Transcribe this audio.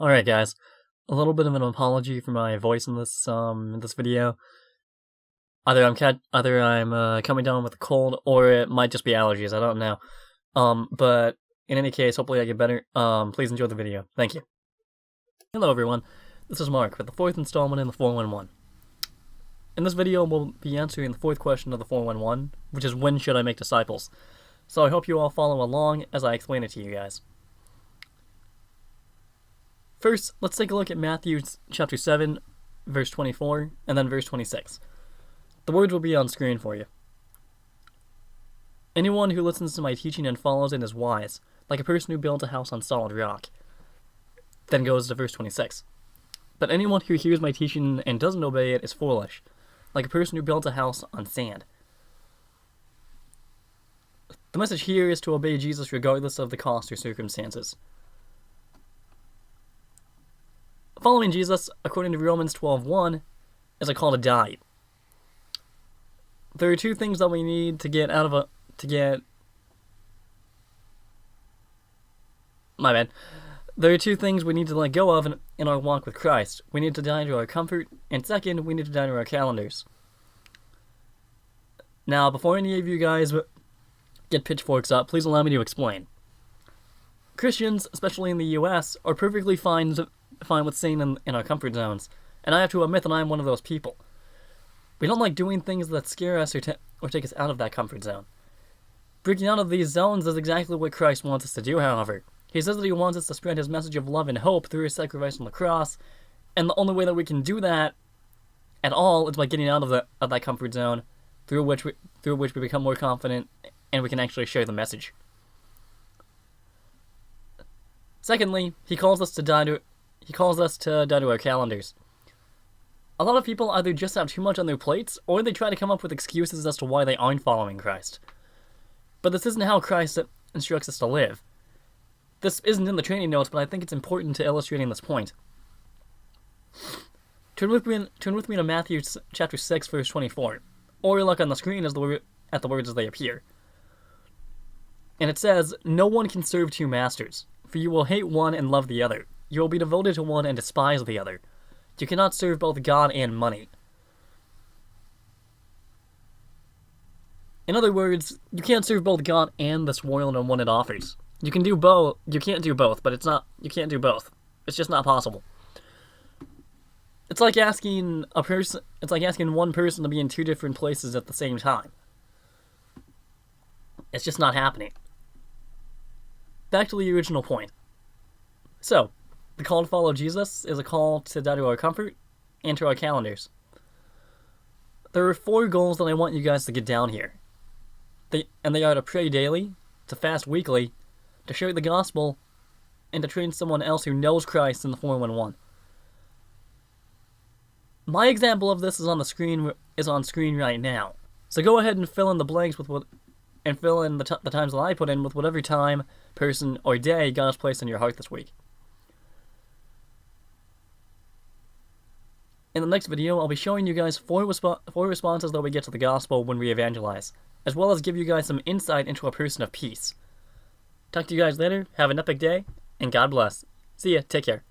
Alright guys, a little bit of an apology for my voice in this video. Either I'm coming down with a cold, or it might just be allergies, I don't know. But in any case, hopefully I get better. Please enjoy the video. Thank you. Hello everyone, this is Mark with the fourth installment in the 411. In this video, we'll be answering the fourth question of the 411, which is when should I make disciples? So I hope you all follow along as I explain it to you guys. First, let's take a look at Matthew chapter 7, verse 24, and then verse 26. The words will be on screen for you. Anyone who listens to my teaching and follows it is wise, like a person who built a house on solid rock. Then goes to verse 26. But anyone who hears my teaching and doesn't obey it is foolish, like a person who built a house on sand. The message here is to obey Jesus regardless of the cost or circumstances. Following Jesus, according to Romans 12:1, is a call to die. There are two things that we need to get out of There are two things we need to let go of in our walk with Christ. We need to die to our comfort, and second, we need to die to our calendars. Now, before any of you guys get pitchforks up, please allow me to explain. Christians, especially in the US, are perfectly fine with staying in our comfort zones, and I have to admit that I'm one of those people. We don't like doing things that scare us or take us out of that comfort zone. Breaking out of these zones is exactly what Christ wants us to do, however. He says that he wants us to spread his message of love and hope through his sacrifice on the cross, and the only way that we can do that at all is by getting out of that comfort zone, through which we become more confident and we can actually share the message. Secondly, he calls us to die to our calendars. A lot of people either just have too much on their plates, or they try to come up with excuses as to why they aren't following Christ. But this isn't how Christ instructs us to live. This isn't in the training notes, but I think it's important to illustrating this point. Turn with me to Matthew chapter 6, verse 24, or look on the screen at the words as they appear. And it says, "No one can serve two masters, for you will hate one and love the other. You will be devoted to one and despise the other. You cannot serve both God and money." In other words, you can't serve both God and this world and what it offers. You can do both. You can't do both, but you can't do both. It's just not possible. It's like asking one person to be in two different places at the same time. It's just not happening. Back to the original point. So, the call to follow Jesus is a call to die to our comfort and to our calendars. There are 4 goals that I want you guys to get down here. They are to pray daily, to fast weekly, to share the gospel, and to train someone else who knows Christ in the 411. My example of this is on screen right now. So go ahead and fill in the blanks and fill in the times that I put in with whatever time, person, or day God has placed in your heart this week. In the next video, I'll be showing you guys 4 responses that we get to the gospel when we evangelize, as well as give you guys some insight into a person of peace. Talk to you guys later, have an epic day, and God bless. See ya, take care.